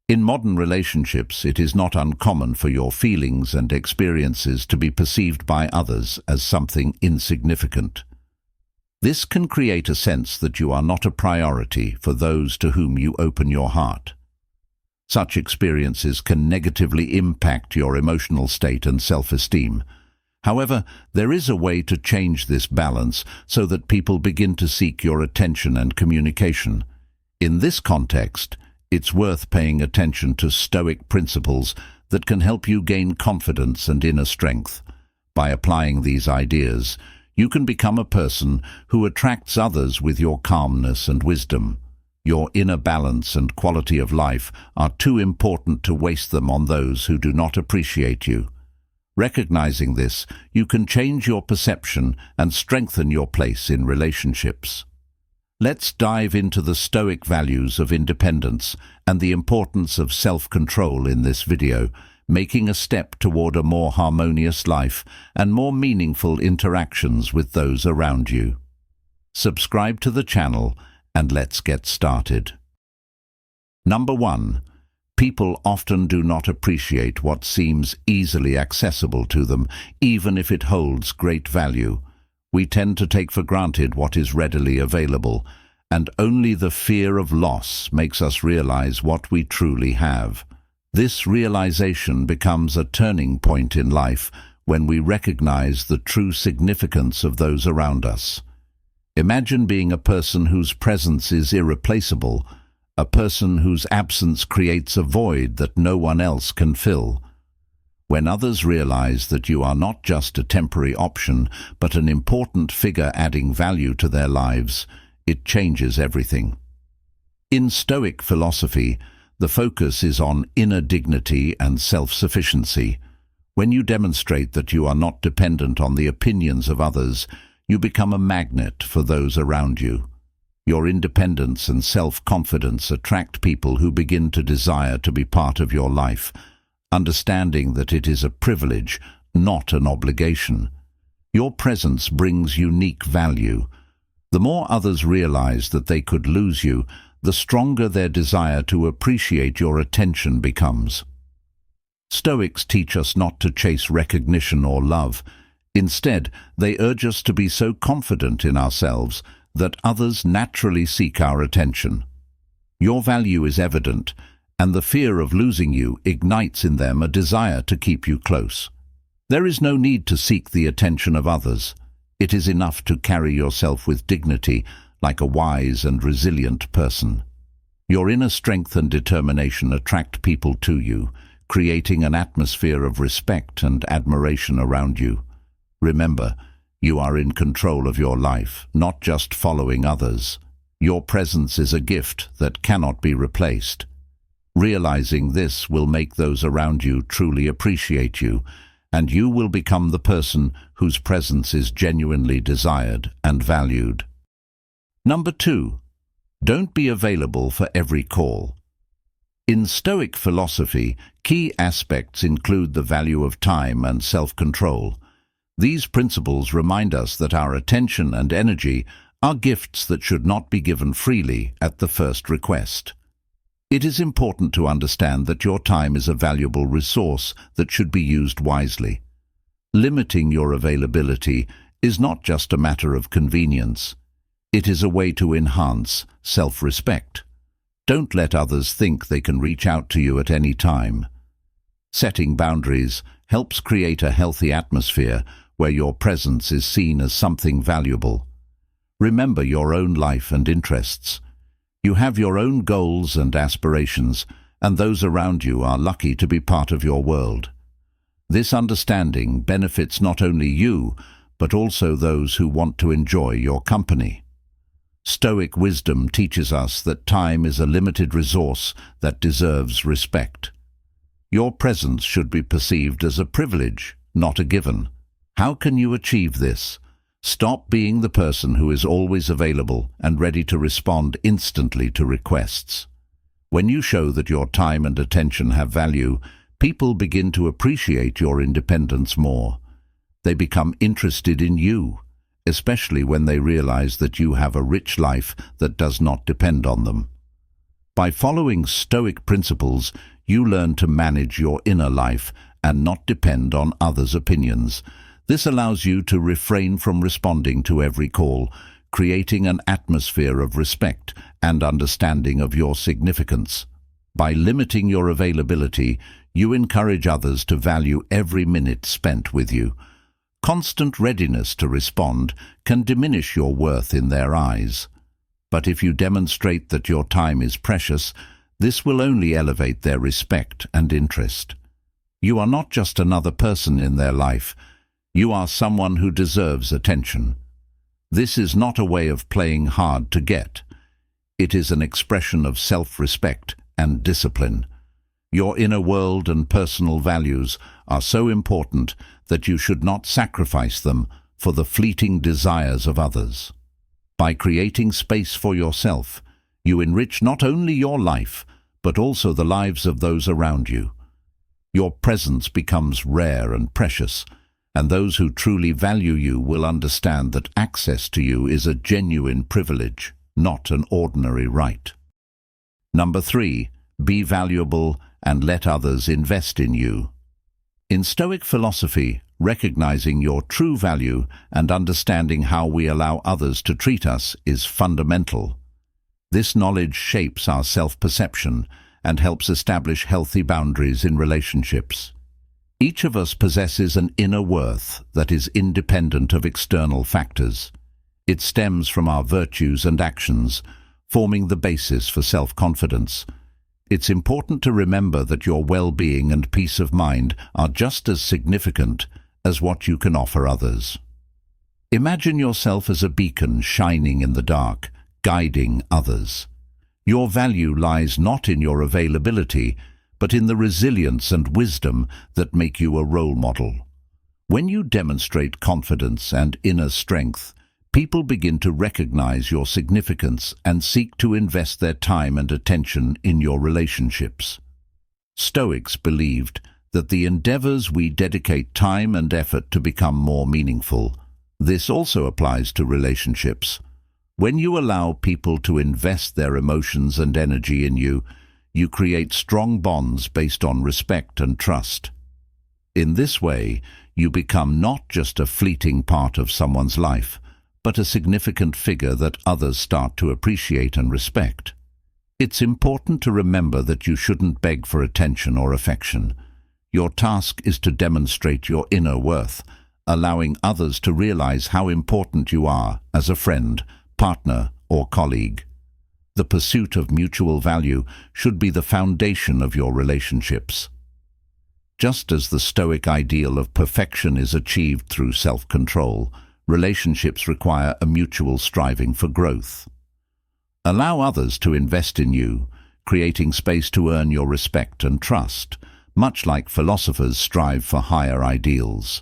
In modern relationships, it is not uncommon for your feelings and experiences to be perceived by others as something insignificant. This can create a sense that you are not a priority for those to whom you open your heart. Such experiences can negatively impact your emotional state and self-esteem. However, there is a way to change this balance so that people begin to seek your attention and communication. In this context, it's worth paying attention to Stoic principles that can help you gain confidence and inner strength. By applying these ideas, you can become a person who attracts others with your calmness and wisdom. Your inner balance and quality of life are too important to waste them on those who do not appreciate you. Recognizing this, you can change your perception and strengthen your place in relationships. Let's dive into the Stoic values of independence and the importance of self-control in this video, making a step toward a more harmonious life and more meaningful interactions with those around you. Subscribe to the channel and let's get started. Number 1. People often do not appreciate what seems easily accessible to them, even if it holds great value. We tend to take for granted what is readily available, and only the fear of loss makes us realize what we truly have. This realization becomes a turning point in life when we recognize the true significance of those around us. Imagine being a person whose presence is irreplaceable, a person whose absence creates a void that no one else can fill. When others realize that you are not just a temporary option, but an important figure adding value to their lives, it changes everything. In Stoic philosophy, the focus is on inner dignity and self-sufficiency. When you demonstrate that you are not dependent on the opinions of others, you become a magnet for those around you. Your independence and self-confidence attract people who begin to desire to be part of your life, understanding that it is a privilege, not an obligation. Your presence brings unique value. The more others realize that they could lose you, the stronger their desire to appreciate your attention becomes. Stoics teach us not to chase recognition or love. Instead, they urge us to be so confident in ourselves that others naturally seek our attention. Your value is evident, and the fear of losing you ignites in them a desire to keep you close. There is no need to seek the attention of others. It is enough to carry yourself with dignity, like a wise and resilient person. Your inner strength and determination attract people to you, creating an atmosphere of respect and admiration around you. Remember, you are in control of your life, not just following others. Your presence is a gift that cannot be replaced. Realizing this will make those around you truly appreciate you, and you will become the person whose presence is genuinely desired and valued. Number 2. Don't be available for every call. In Stoic philosophy, key aspects include the value of time and self-control. These principles remind us that our attention and energy are gifts that should not be given freely at the first request. It is important to understand that your time is a valuable resource that should be used wisely. Limiting your availability is not just a matter of convenience. It is a way to enhance self-respect. Don't let others think they can reach out to you at any time. Setting boundaries helps create a healthy atmosphere where your presence is seen as something valuable. Remember your own life and interests. You have your own goals and aspirations, and those around you are lucky to be part of your world. This understanding benefits not only you, but also those who want to enjoy your company. Stoic wisdom teaches us that time is a limited resource that deserves respect. Your presence should be perceived as a privilege, not a given. How can you achieve this? Stop being the person who is always available and ready to respond instantly to requests. When you show that your time and attention have value, people begin to appreciate your independence more. They become interested in you, especially when they realize that you have a rich life that does not depend on them. By following Stoic principles, you learn to manage your inner life and not depend on others' opinions. This allows you to refrain from responding to every call, creating an atmosphere of respect and understanding of your significance. By limiting your availability, you encourage others to value every minute spent with you. Constant readiness to respond can diminish your worth in their eyes. But if you demonstrate that your time is precious, this will only elevate their respect and interest. You are not just another person in their life. You are someone who deserves attention. This is not a way of playing hard to get. It is an expression of self-respect and discipline. Your inner world and personal values are so important that you should not sacrifice them for the fleeting desires of others. By creating space for yourself, you enrich not only your life, but also the lives of those around you. Your presence becomes rare and precious, and those who truly value you will understand that access to you is a genuine privilege, not an ordinary right. Number 3, be valuable and let others invest in you. In Stoic philosophy, recognizing your true value and understanding how we allow others to treat us is fundamental. This knowledge shapes our self-perception and helps establish healthy boundaries in relationships. Each of us possesses an inner worth that is independent of external factors. It stems from our virtues and actions, forming the basis for self-confidence. It's important to remember that your well-being and peace of mind are just as significant as what you can offer others. Imagine yourself as a beacon shining in the dark, guiding others. Your value lies not in your availability, but in the resilience and wisdom that make you a role model. When you demonstrate confidence and inner strength, people begin to recognize your significance and seek to invest their time and attention in your relationships. Stoics believed that the endeavors we dedicate time and effort to become more meaningful. This also applies to relationships. When you allow people to invest their emotions and energy in you, you create strong bonds based on respect and trust. In this way, you become not just a fleeting part of someone's life, but a significant figure that others start to appreciate and respect. It's important to remember that you shouldn't beg for attention or affection. Your task is to demonstrate your inner worth, allowing others to realize how important you are as a friend, partner, or colleague. The pursuit of mutual value should be the foundation of your relationships. Just as the Stoic ideal of perfection is achieved through self-control, relationships require a mutual striving for growth. Allow others to invest in you, creating space to earn your respect and trust, much like philosophers strive for higher ideals.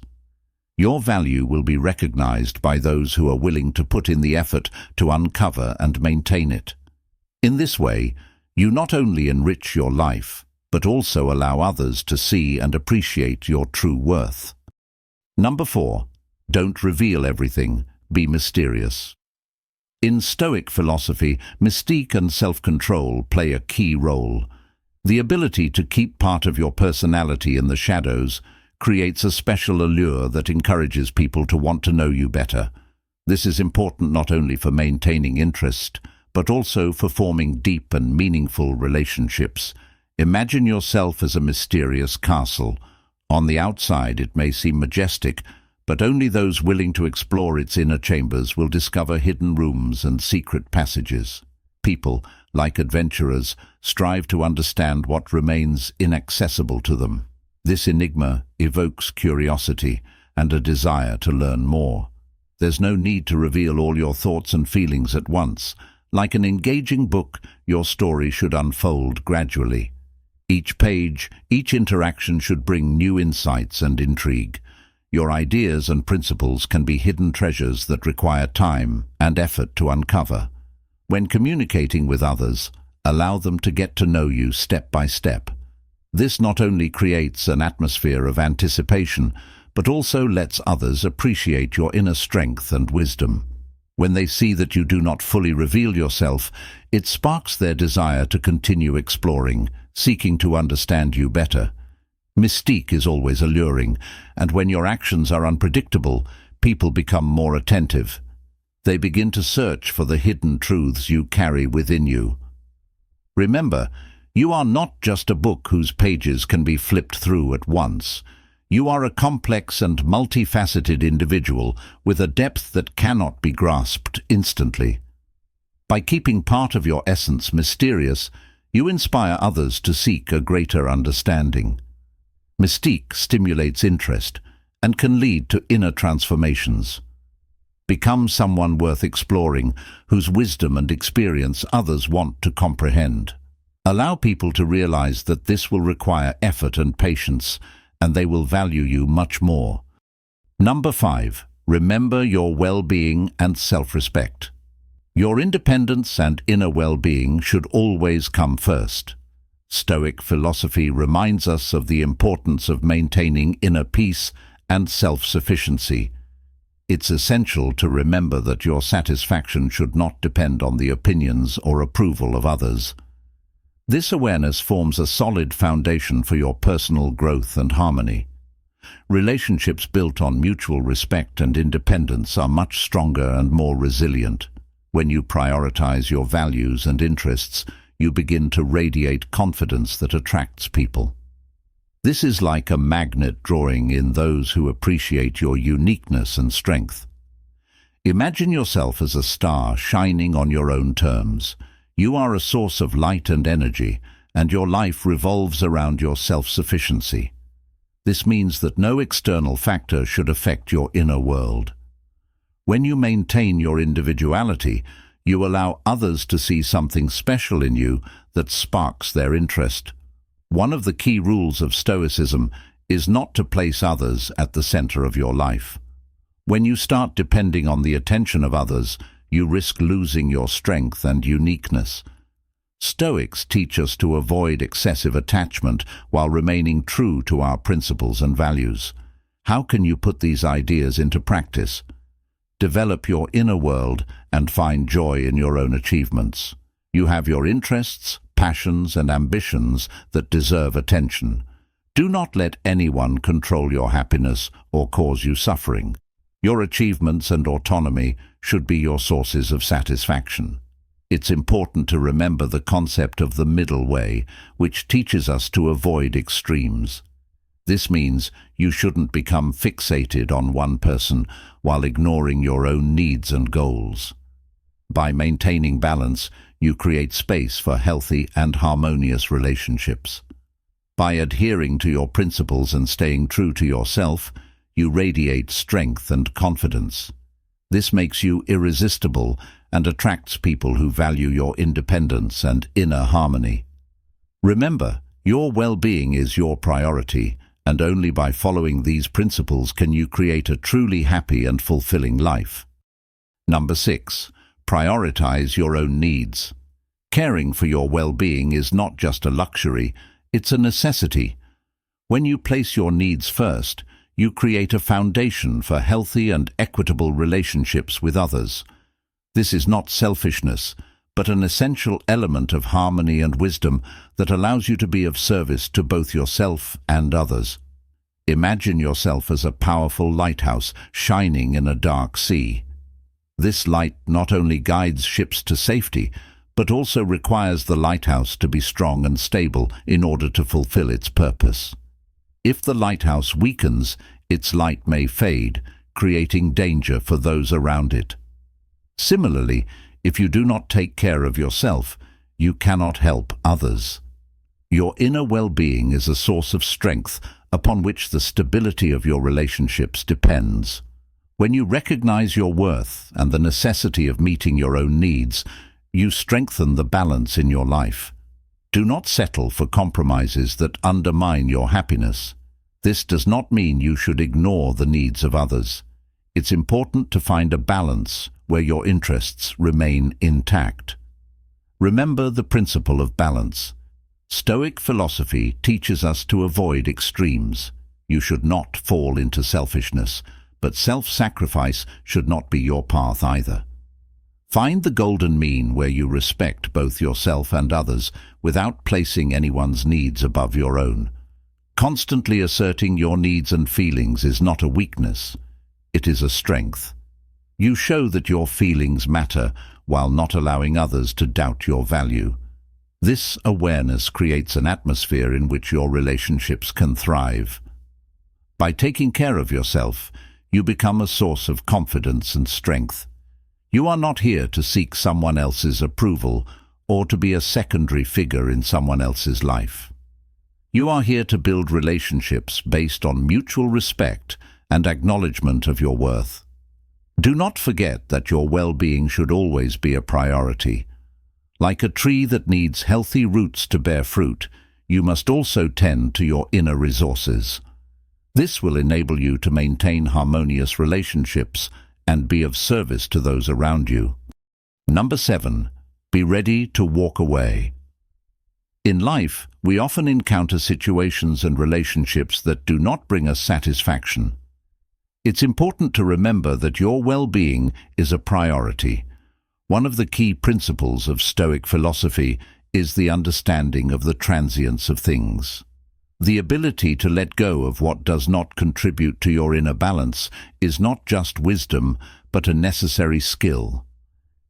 Your value will be recognized by those who are willing to put in the effort to uncover and maintain it. In this way, you not only enrich your life, but also allow others to see and appreciate your true worth. Number 4, don't reveal everything, be mysterious. In Stoic philosophy, mystique and self-control play a key role. The ability to keep part of your personality in the shadows creates a special allure that encourages people to want to know you better. This is important not only for maintaining interest, but also for forming deep and meaningful relationships. Imagine yourself as a mysterious castle. On the outside, it may seem majestic, but only those willing to explore its inner chambers will discover hidden rooms and secret passages. People, like adventurers, strive to understand what remains inaccessible to them. This enigma evokes curiosity and a desire to learn more. There's no need to reveal all your thoughts and feelings at once. Like an engaging book, your story should unfold gradually. Each page, each interaction should bring new insights and intrigue. Your ideas and principles can be hidden treasures that require time and effort to uncover. When communicating with others, allow them to get to know you step by step. This not only creates an atmosphere of anticipation, but also lets others appreciate your inner strength and wisdom. When they see that you do not fully reveal yourself, it sparks their desire to continue exploring, seeking to understand you better. Mystique is always alluring, and when your actions are unpredictable, people become more attentive. They begin to search for the hidden truths you carry within you. Remember, you are not just a book whose pages can be flipped through at once. You are a complex and multifaceted individual with a depth that cannot be grasped instantly. By keeping part of your essence mysterious, you inspire others to seek a greater understanding. Mystique stimulates interest and can lead to inner transformations. Become someone worth exploring, whose wisdom and experience others want to comprehend. Allow people to realize that this will require effort and patience, and they will value you much more. Number 5. Remember your well-being and self-respect. Your independence and inner well-being should always come first. Stoic philosophy reminds us of the importance of maintaining inner peace and self-sufficiency. It's essential to remember that your satisfaction should not depend on the opinions or approval of others. This awareness forms a solid foundation for your personal growth and harmony. Relationships built on mutual respect and independence are much stronger and more resilient. When you prioritize your values and interests, you begin to radiate confidence that attracts people. This is like a magnet drawing in those who appreciate your uniqueness and strength. Imagine yourself as a star shining on your own terms. You are a source of light and energy, and your life revolves around your self-sufficiency. This means that no external factor should affect your inner world. When you maintain your individuality, you allow others to see something special in you that sparks their interest. One of the key rules of Stoicism is not to place others at the center of your life. When you start depending on the attention of others, you risk losing your strength and uniqueness. Stoics teach us to avoid excessive attachment while remaining true to our principles and values. How can you put these ideas into practice? Develop your inner world and find joy in your own achievements. You have your interests, passions, and ambitions that deserve attention. Do not let anyone control your happiness or cause you suffering. Your achievements and autonomy should be your sources of satisfaction. It's important to remember the concept of the middle way, which teaches us to avoid extremes. This means you shouldn't become fixated on one person while ignoring your own needs and goals. By maintaining balance, you create space for healthy and harmonious relationships. By adhering to your principles and staying true to yourself, you radiate strength and confidence. This makes you irresistible and attracts people who value your independence and inner harmony. Remember, your well-being is your priority, and only by following these principles can you create a truly happy and fulfilling life. Number 6. Prioritize your own needs. Caring for your well-being is not just a luxury, it's a necessity. When you place your needs first, you create a foundation for healthy and equitable relationships with others. This is not selfishness, but an essential element of harmony and wisdom that allows you to be of service to both yourself and others. Imagine yourself as a powerful lighthouse shining in a dark sea. This light not only guides ships to safety, but also requires the lighthouse to be strong and stable in order to fulfill its purpose. If the lighthouse weakens, its light may fade, creating danger for those around it. Similarly, if you do not take care of yourself, you cannot help others. Your inner well-being is a source of strength upon which the stability of your relationships depends. When you recognize your worth and the necessity of meeting your own needs, you strengthen the balance in your life. Do not settle for compromises that undermine your happiness. This does not mean you should ignore the needs of others. It's important to find a balance where your interests remain intact. Remember the principle of balance. Stoic philosophy teaches us to avoid extremes. You should not fall into selfishness, but self-sacrifice should not be your path either. Find the golden mean where you respect both yourself and others without placing anyone's needs above your own. Constantly asserting your needs and feelings is not a weakness, it is a strength. You show that your feelings matter while not allowing others to doubt your value. This awareness creates an atmosphere in which your relationships can thrive. By taking care of yourself, you become a source of confidence and strength. You are not here to seek someone else's approval or to be a secondary figure in someone else's life. You are here to build relationships based on mutual respect and acknowledgement of your worth. Do not forget that your well-being should always be a priority. Like a tree that needs healthy roots to bear fruit, you must also tend to your inner resources. This will enable you to maintain harmonious relationships and be of service to those around you. Number 7. Be ready to walk away. In life, we often encounter situations and relationships that do not bring us satisfaction. It's important to remember that your well-being is a priority. One of the key principles of Stoic philosophy is the understanding of the transience of things. The ability to let go of what does not contribute to your inner balance is not just wisdom, but a necessary skill.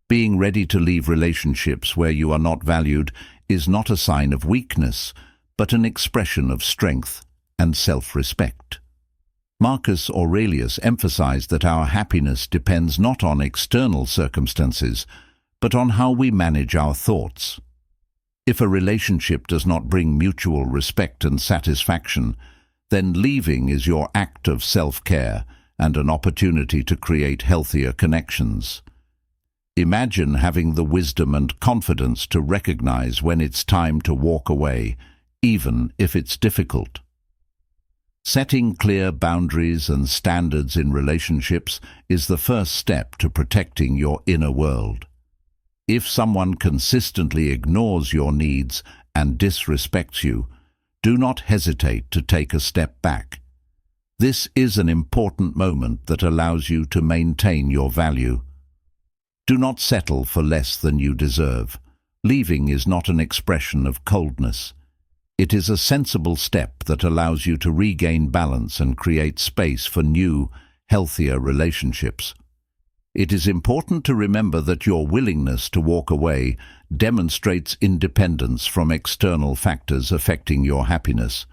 Being ready to leave relationships where you are not valued is not a sign of weakness, but an expression of strength and self-respect. Marcus Aurelius emphasized that our happiness depends not on external circumstances, but on how we manage our thoughts. If a relationship does not bring mutual respect and satisfaction, then leaving is your act of self-care and an opportunity to create healthier connections. Imagine having the wisdom and confidence to recognize when it's time to walk away, even if it's difficult. Setting clear boundaries and standards in relationships is the first step to protecting your inner world. If someone consistently ignores your needs and disrespects you, do not hesitate to take a step back. This is an important moment that allows you to maintain your value. Do not settle for less than you deserve. Leaving is not an expression of coldness. It is a sensible step that allows you to regain balance and create space for new, healthier relationships. It is important to remember that your willingness to walk away demonstrates independence from external factors affecting your happiness.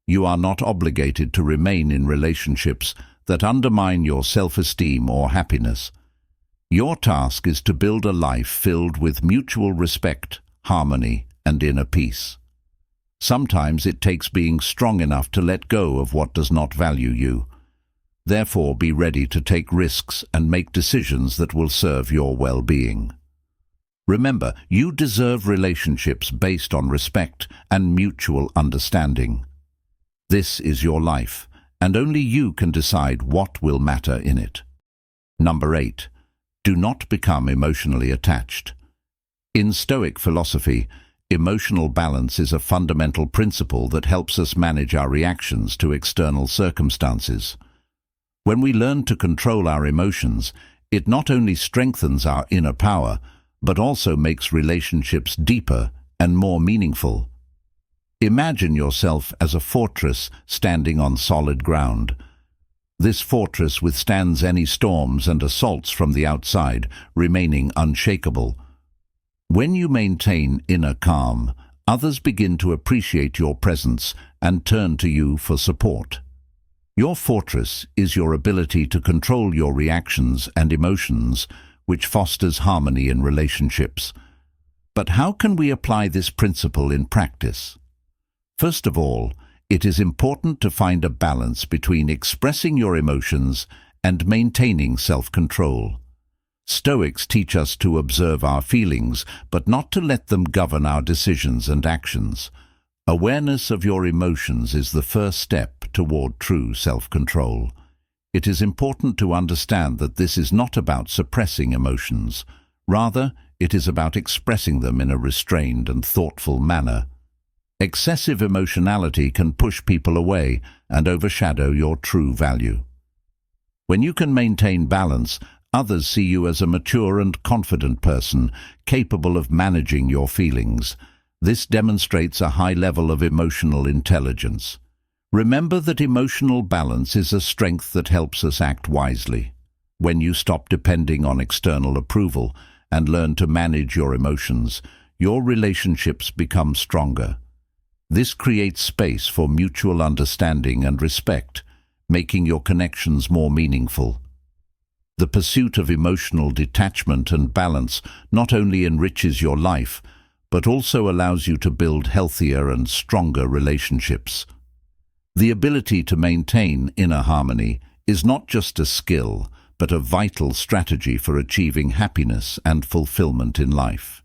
You are not obligated to remain in relationships that undermine your self-esteem or happiness. Your task is to build a life filled with mutual respect, harmony, and inner peace. Sometimes it takes being strong enough to let go of what does not value you. Therefore, be ready to take risks and make decisions that will serve your well-being. Remember, you deserve relationships based on respect and mutual understanding. This is your life, and only you can decide what will matter in it. Number 8. Do not become emotionally attached. In Stoic philosophy, emotional balance is a fundamental principle that helps us manage our reactions to external circumstances. When we learn to control our emotions, it not only strengthens our inner power, but also makes relationships deeper and more meaningful. Imagine yourself as a fortress standing on solid ground. This fortress withstands any storms and assaults from the outside, remaining unshakable. When you maintain inner calm, others begin to appreciate your presence and turn to you for support. Your fortress is your ability to control your reactions and emotions, which fosters harmony in relationships. But how can we apply this principle in practice? First of all, it is important to find a balance between expressing your emotions and maintaining self-control. Stoics teach us to observe our feelings, but not to let them govern our decisions and actions. Awareness of your emotions is the first step toward true self-control. It is important to understand that this is not about suppressing emotions. Rather, it is about expressing them in a restrained and thoughtful manner. Excessive emotionality can push people away and overshadow your true value. When you can maintain balance, Others see you as a mature and confident person, capable of managing your feelings. This demonstrates a high level of emotional intelligence. Remember that emotional balance is a strength that helps us act wisely. When you stop depending on external approval and learn to manage your emotions, your relationships become stronger. This creates space for mutual understanding and respect, making your connections more meaningful. The pursuit of emotional detachment and balance not only enriches your life, but also allows you to build healthier and stronger relationships. The ability to maintain inner harmony is not just a skill, but a vital strategy for achieving happiness and fulfillment in life.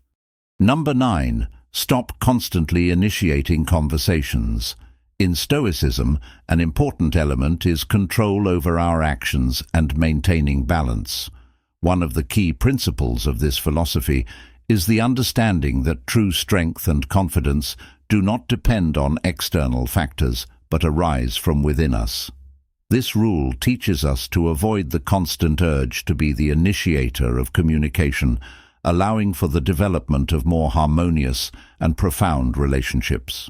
Number 9. Stop constantly initiating conversations. In Stoicism, an important element is control over our actions and maintaining balance. One of the key principles of this philosophy is the understanding that true strength and confidence do not depend on external factors, but arise from within us. This rule teaches us to avoid the constant urge to be the initiator of communication, allowing for the development of more harmonious and profound relationships.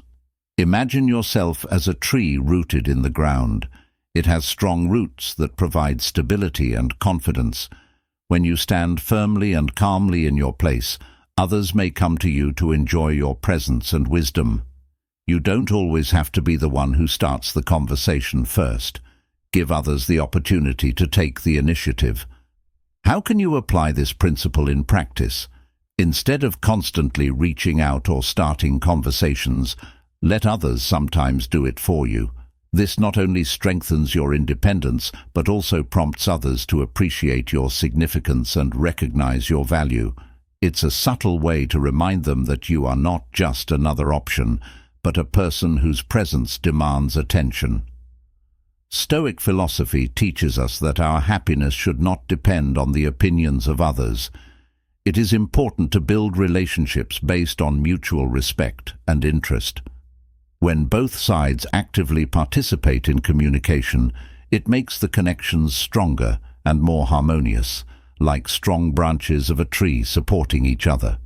Imagine yourself as a tree rooted in the ground. It has strong roots that provide stability and confidence. When you stand firmly and calmly in your place, others may come to you to enjoy your presence and wisdom. You don't always have to be the one who starts the conversation first. Give others the opportunity to take the initiative. How can you apply this principle in practice? Instead of constantly reaching out or starting conversations, let others sometimes do it for you. This not only strengthens your independence, but also prompts others to appreciate your significance and recognize your value. It's a subtle way to remind them that you are not just another option, but a person whose presence demands attention. Stoic philosophy teaches us that our happiness should not depend on the opinions of others. It is important to build relationships based on mutual respect and interest. When both sides actively participate in communication, it makes the connections stronger and more harmonious, like strong branches of a tree supporting each other.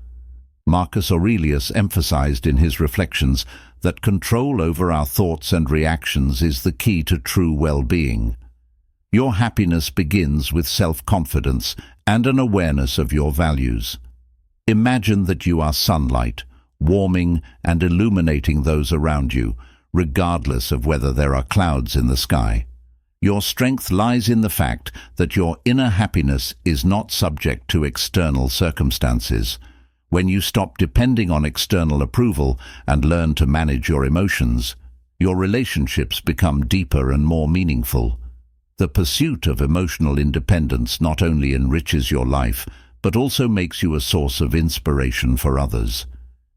Marcus Aurelius emphasized in his reflections that control over our thoughts and reactions is the key to true well-being. Your happiness begins with self-confidence and an awareness of your values. Imagine that you are sunlight, warming and illuminating those around you, regardless of whether there are clouds in the sky. Your strength lies in the fact that your inner happiness is not subject to external circumstances. When you stop depending on external approval and learn to manage your emotions, your relationships become deeper and more meaningful. The pursuit of emotional independence not only enriches your life, but also makes you a source of inspiration for others.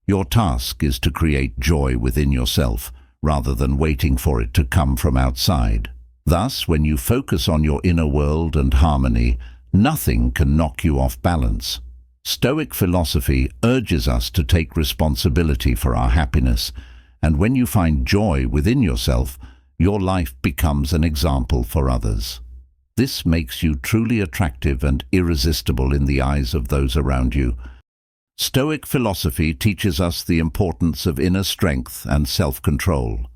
Your task is to create joy within yourself, rather than waiting for it to come from outside. Thus, when you focus on your inner world and harmony, nothing can knock you off balance. Stoic philosophy urges us to take responsibility for our happiness, and when you find joy within yourself, your life becomes an example for others. This makes you truly attractive and irresistible in the eyes of those around you. Stoic philosophy teaches us the importance of inner strength and self-control.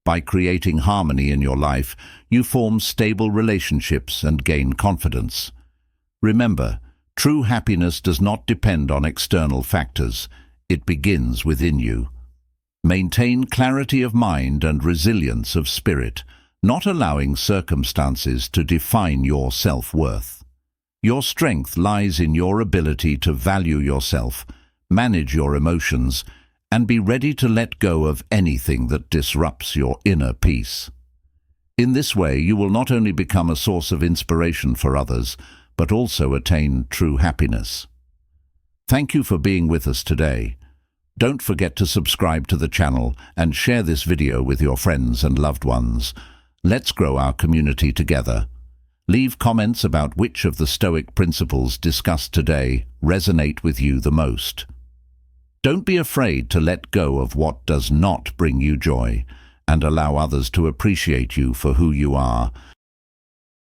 By creating harmony in your life, you form stable relationships and gain confidence. Remember, true happiness does not depend on external factors. It begins within you. Maintain clarity of mind and resilience of spirit, not allowing circumstances to define your self-worth. Your strength lies in your ability to value yourself, manage your emotions, and be ready to let go of anything that disrupts your inner peace. In this way, you will not only become a source of inspiration for others, but also attain true happiness. Thank you for being with us today. Don't forget to subscribe to the channel and share this video with your friends and loved ones. Let's grow our community together. Leave comments about which of the Stoic principles discussed today resonate with you the most. Don't be afraid to let go of what does not bring you joy, and allow others to appreciate you for who you are.